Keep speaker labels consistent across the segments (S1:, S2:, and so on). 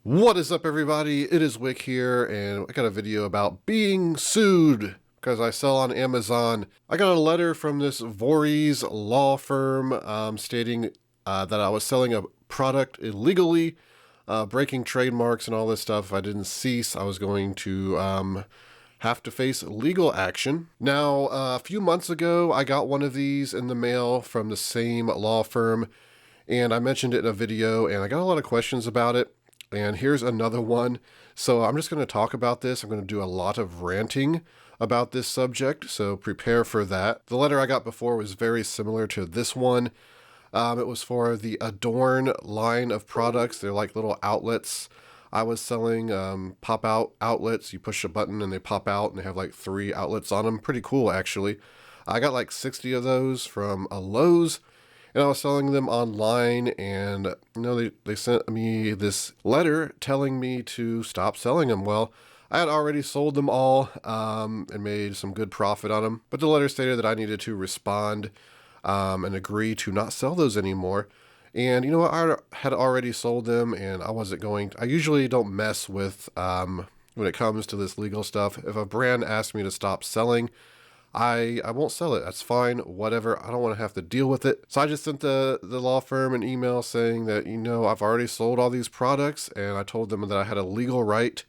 S1: What is up, everybody? It is Wick here, and I got a video about being sued because I sell on Amazon. I got a letter from this Vorys law firm stating that I was selling a product illegally, breaking trademarks and all this stuff. If I didn't cease, I was going to have to face legal action. Now, a few months ago, I got one of these in the mail from the same law firm, and I mentioned it in a video, and I got a lot of questions about it. And here's another one. So I'm just going to talk about this. I'm going to do a lot of ranting about this subject, so prepare for that. The letter I got before was very similar to this one. It was for the Adorn line of products. They're like little outlets. I was selling pop-out outlets. You push a button and they pop out, and they have like 3 outlets on them. Pretty cool, actually. I got like 60 of those from a Lowe's. And I was selling them online, and they sent me this letter telling me to stop selling them. Well, I had already sold them all and made some good profit on them. But the letter stated that I needed to respond and agree to not sell those anymore. And you know what? I had already sold them, and I wasn't going to. I usually don't mess with when it comes to this legal stuff. If a brand asks me to stop selling, I won't sell it. That's fine. Whatever. I don't want to have to deal with it. So I just sent the law firm an email saying that, I've already sold all these products, and I told them that I had a legal right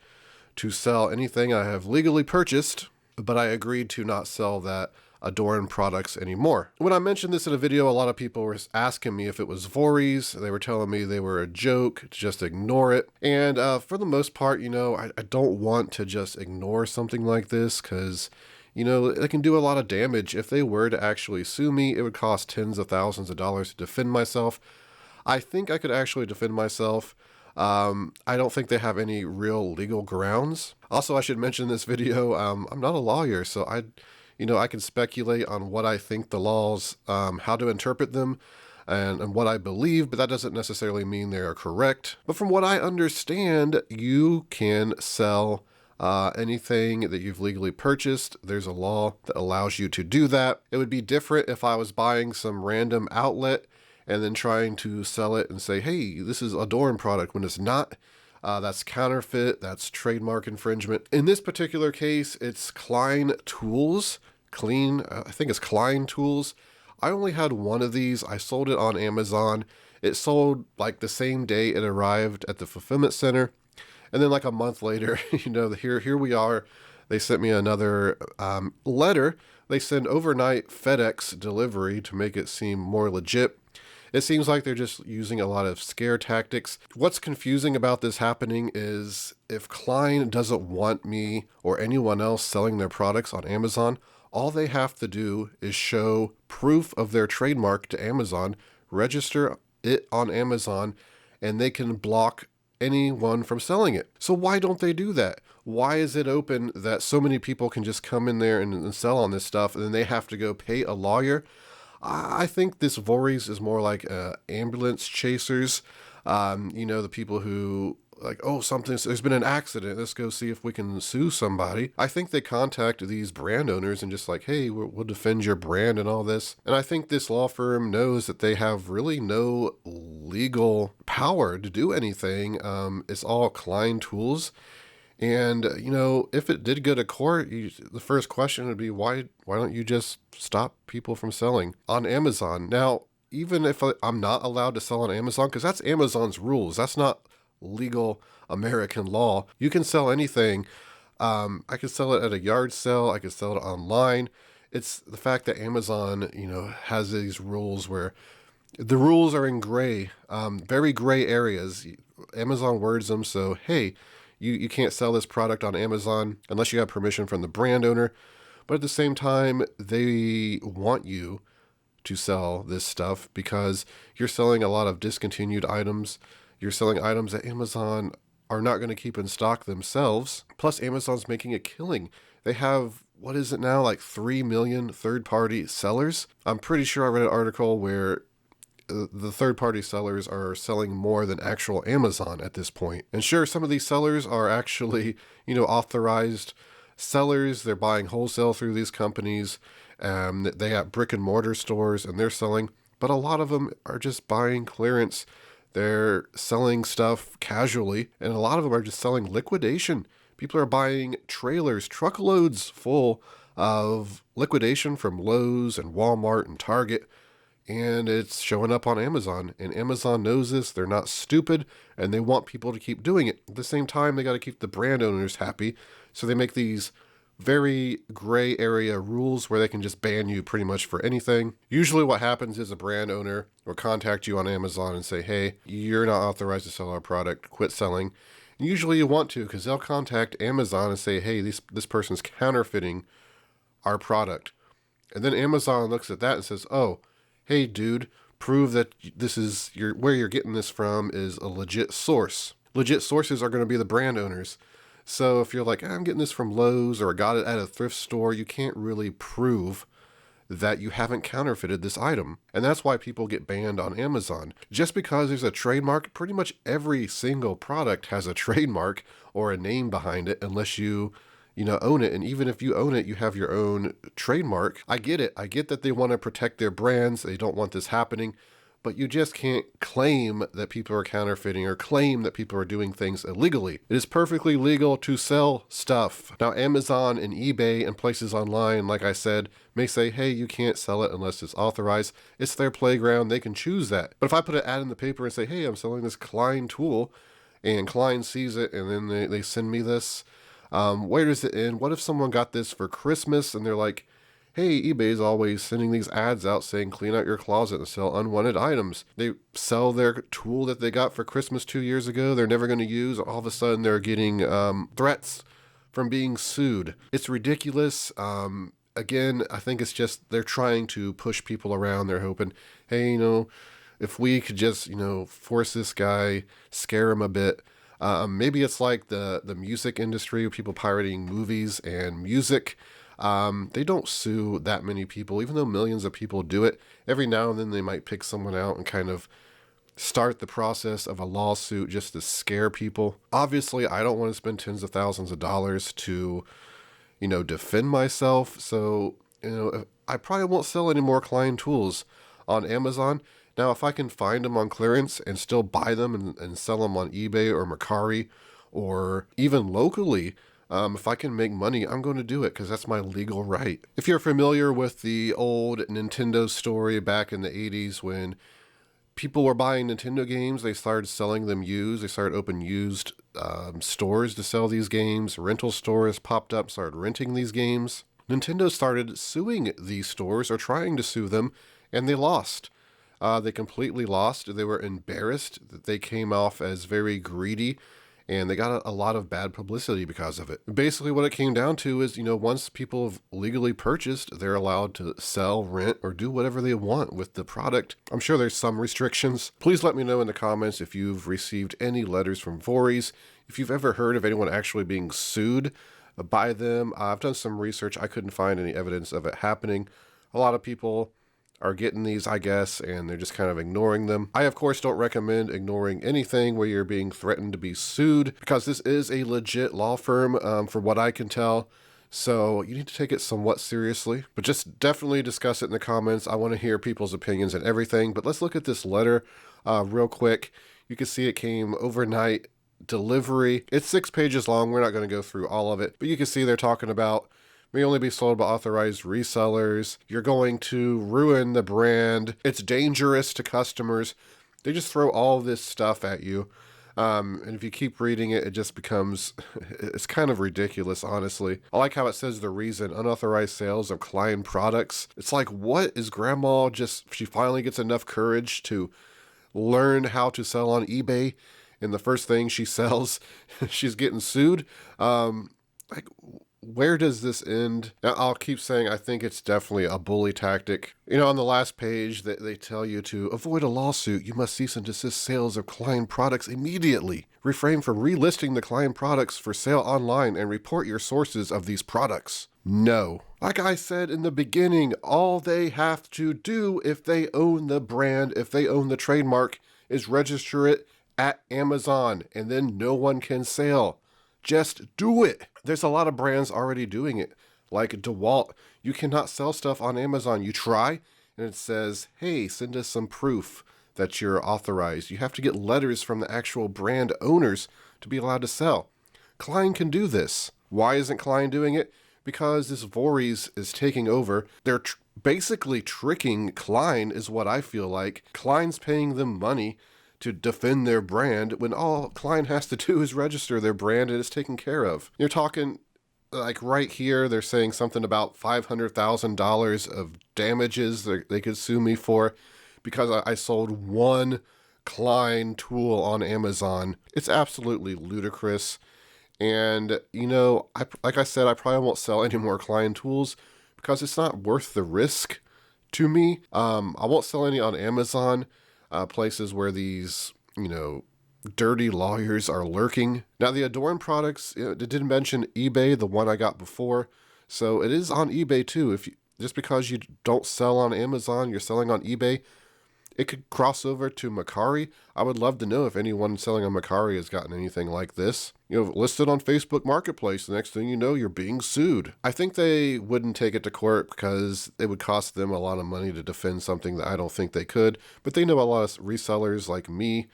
S1: to sell anything I have legally purchased, but I agreed to not sell that Adorn products anymore. When I mentioned this in a video, a lot of people were asking me if it was Vorys. They were telling me they were a joke, to just ignore it. And for the most part, I don't want to just ignore something like this because it can do a lot of damage. If they were to actually sue me, it would cost tens of thousands of dollars to defend myself. I think I could actually defend myself. I don't think they have any real legal grounds. Also, I should mention in this video, I'm not a lawyer, so I can speculate on what I think the laws, how to interpret them, and what I believe, but that doesn't necessarily mean they are correct. But from what I understand, you can sell anything that you've legally purchased. There's a law that allows you to do that. It would be different if I was buying some random outlet and then trying to sell it and say, hey, this is Adorn product, when it's not. That's counterfeit. That's trademark infringement. In this particular case, it's Klein Tools. I think it's Klein Tools. I only had one of these. I sold it on Amazon. It sold like the same day it arrived at the fulfillment center. And then like a month later, here we are. They sent me another letter. They send overnight FedEx delivery to make it seem more legit. It seems like they're just using a lot of scare tactics. What's confusing about this happening is if Klein doesn't want me or anyone else selling their products on Amazon, all they have to do is show proof of their trademark to Amazon, register it on Amazon, and they can block anyone from selling it. So why don't they do that? Why is it open that so many people can just come in there and sell on this stuff, and then they have to go pay a lawyer? I think this Vorys is more like ambulance chasers. The people who there's been an accident. Let's go see if we can sue somebody. I think they contact these brand owners and just like, hey, we'll defend your brand and all this. And I think this law firm knows that they have really no legal power to do anything. It's all Klein Tools. And, if it did go to court, the first question would be, why don't you just stop people from selling on Amazon? Now, even if I'm not allowed to sell on Amazon, because that's Amazon's rules, that's not legal American law. You can sell anything. I could sell it at a yard sale. I could sell it online. It's the fact that Amazon, has these rules where the rules are in gray, very gray areas. Amazon words them so, hey, you can't sell this product on Amazon unless you have permission from the brand owner. But at the same time, they want you to sell this stuff because you're selling a lot of discontinued items. You're selling items that Amazon are not going to keep in stock themselves. Plus, Amazon's making a killing. They have, what is it now, like 3 million third-party sellers? I'm pretty sure I read an article where the third-party sellers are selling more than actual Amazon at this point. And sure, some of these sellers are actually, authorized sellers. They're buying wholesale through these companies. They have brick and mortar stores and they're selling. But a lot of them are just buying clearance. They're selling stuff casually, and a lot of them are just selling liquidation. People are buying trailers, truckloads full of liquidation from Lowe's and Walmart and Target, and it's showing up on Amazon. And Amazon knows this. They're not stupid, and they want people to keep doing it. At the same time, they got to keep the brand owners happy, so they make these very gray area rules where they can just ban you pretty much for anything. Usually what happens is a brand owner will contact you on Amazon and say, hey, you're not authorized to sell our product, quit selling. And usually you want to, because they'll contact Amazon and say, hey, this person's counterfeiting our product. And then Amazon looks at that and says, oh, hey dude, prove that this is where you're getting this from is a legit source. Legit sources are going to be the brand owners. So if you're like, I'm getting this from Lowe's or I got it at a thrift store, you can't really prove that you haven't counterfeited this item. And that's why people get banned on Amazon. Just because there's a trademark, pretty much every single product has a trademark or a name behind it, unless you own it. And even if you own it, you have your own trademark. I get it. I get that they want to protect their brands. They don't want this happening. But you just can't claim that people are counterfeiting or claim that people are doing things illegally. It is perfectly legal to sell stuff. Now, Amazon and eBay and places online, like I said, may say, hey, you can't sell it unless it's authorized. It's their playground. They can choose that. But if I put an ad in the paper and say, hey, I'm selling this Klein tool, and Klein sees it and then they send me this, where does it end? What if someone got this for Christmas and they're like, hey, eBay's always sending these ads out saying clean out your closet and sell unwanted items. They sell their tool that they got for Christmas 2 years ago they're never going to use. All of a sudden they're getting threats from being sued. It's ridiculous. Again, I think it's just they're trying to push people around. They're hoping, hey, if we could just, force this guy, scare him a bit. Maybe it's like the music industry, people pirating movies and music. They don't sue that many people, even though millions of people do it. Every now and then they might pick someone out and kind of start the process of a lawsuit just to scare people. Obviously, I don't want to spend tens of thousands of dollars to, defend myself. So, I probably won't sell any more Klein tools on Amazon. Now, if I can find them on clearance and still buy them and sell them on eBay or Mercari or even locally, if I can make money, I'm going to do it because that's my legal right. If you're familiar with the old Nintendo story back in the 80s when people were buying Nintendo games, they started selling them used. They started opening used stores to sell these games. Rental stores popped up, started renting these games. Nintendo started suing these stores or trying to sue them, and they lost. They completely lost. They were embarrassed that they came off as very greedy, and they got a lot of bad publicity because of it. Basically, what it came down to is, once people have legally purchased, they're allowed to sell, rent, or do whatever they want with the product. I'm sure there's some restrictions. Please let me know in the comments if you've received any letters from Vorys, if you've ever heard of anyone actually being sued by them. I've done some research. I couldn't find any evidence of it happening. A lot of people are getting these, I guess, and they're just kind of ignoring them. I, of course, don't recommend ignoring anything where you're being threatened to be sued, because this is a legit law firm, from what I can tell. So you need to take it somewhat seriously, but just definitely discuss it in the comments. I want to hear people's opinions and everything. But let's look at this letter real quick. You can see it came overnight delivery. It's 6 pages long. We're not going to go through all of it, but you can see they're talking about may only be sold by authorized resellers. You're going to ruin the brand. It's dangerous to customers. They just throw all this stuff at you. And if you keep reading it, it just becomes, it's kind of ridiculous, honestly. I like how it says the reason, unauthorized sales of Klein products. It's like, what is grandma she finally gets enough courage to learn how to sell on eBay, and the first thing she sells, she's getting sued? Where does this end? Now, I'll keep saying I think it's definitely a bully tactic. On the last page, they tell you to avoid a lawsuit. You must cease and desist sales of Klein products immediately. Refrain from relisting the Klein products for sale online and report your sources of these products. No. Like I said in the beginning, all they have to do if they own the brand, if they own the trademark, is register it at Amazon, and then no one can sell. Just do it. There's a lot of brands already doing it. Like DeWalt, you cannot sell stuff on Amazon. You try, and it says, hey, send us some proof that you're authorized. You have to get letters from the actual brand owners to be allowed to sell. Klein can do this. Why isn't Klein doing it? Because this Vorys is taking over. They're basically tricking Klein, is what I feel like. Klein's paying them money to defend their brand when all Klein has to do is register their brand and it's taken care of. You're talking, like right here, they're saying something about $500,000 of damages they could sue me for because I sold one Klein tool on Amazon. It's absolutely ludicrous. And, you know, like I said, I probably won't sell any more Klein tools because it's not worth the risk to me. I won't sell any on Amazon, places where these, you know, dirty lawyers are lurking. Now, the Adorn products, it did mention eBay, the one I got before. So it is on eBay too. Just because you don't sell on Amazon, you're selling on eBay, it could cross over to Mercari. I would love to know if anyone selling on Mercari has gotten anything like this. You know, listed on Facebook Marketplace, the next thing you know, you're being sued. I think they wouldn't take it to court because it would cost them a lot of money to defend something that I don't think they could. But they know a lot of resellers like me.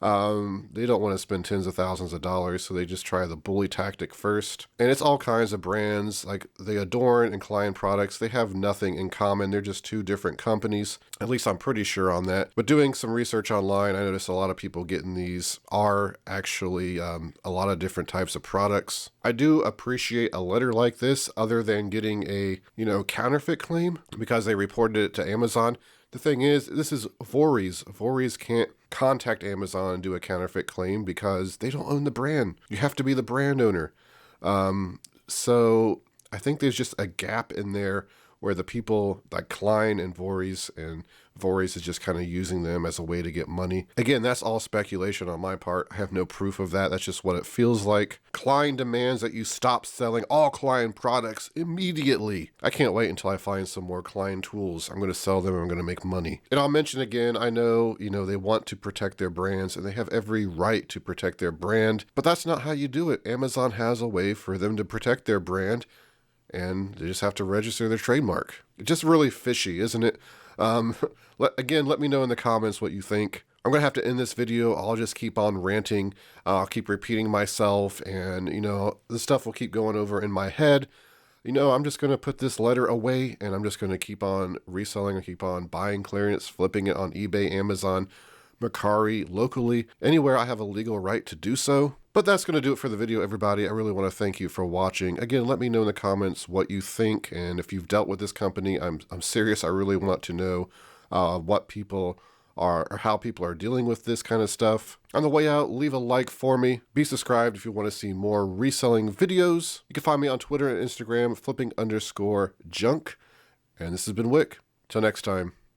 S1: They don't want to spend tens of thousands of dollars, so they just try the bully tactic first. And it's all kinds of brands, like the Adorn and Klein products. They have nothing in common. They're just two different companies. At least I'm pretty sure on that. But doing some research online, I noticed a lot of people getting these are actually a lot of different types of products. I do appreciate a letter like this, other than getting a, you know, counterfeit claim, because they reported it to Amazon. The thing is, this is Vorys. Vorys can't contact Amazon and do a counterfeit claim because they don't own the brand. You have to be the brand owner. So I think there's just a gap in there where the people like Klein and Vorys is just kind of using them as a way to get money. Again, that's all speculation on my part. I have no proof of that. That's just what it feels like. Klein demands that you stop selling all Klein products immediately. I can't wait until I find some more Klein tools. I'm going to sell them and I'm going to make money. And I'll mention again, I know, you know, they want to protect their brands and they have every right to protect their brand, but that's not how you do it. Amazon has a way for them to protect their brand, and they just have to register their trademark. It's just really fishy, isn't it? Let me know in the comments what you think. I'm going to have to end this video. I'll just keep on ranting. I'll keep repeating myself, and, you know, the stuff will keep going over in my head. You know, I'm just going to put this letter away, and I'm just going to keep on reselling and keep on buying clearance, flipping it on eBay, Amazon, Mercari, locally, anywhere I have a legal right to do so. But that's going to do it for the video, everybody. I really want to thank you for watching. Again, let me know in the comments what you think, and if you've dealt with this company. I'm serious. I really want to know what people are, or how people are dealing with this kind of stuff. On the way out, leave a like for me. Be subscribed if you want to see more reselling videos. You can find me on Twitter and Instagram, flipping_junk. And this has been Wick. Till next time.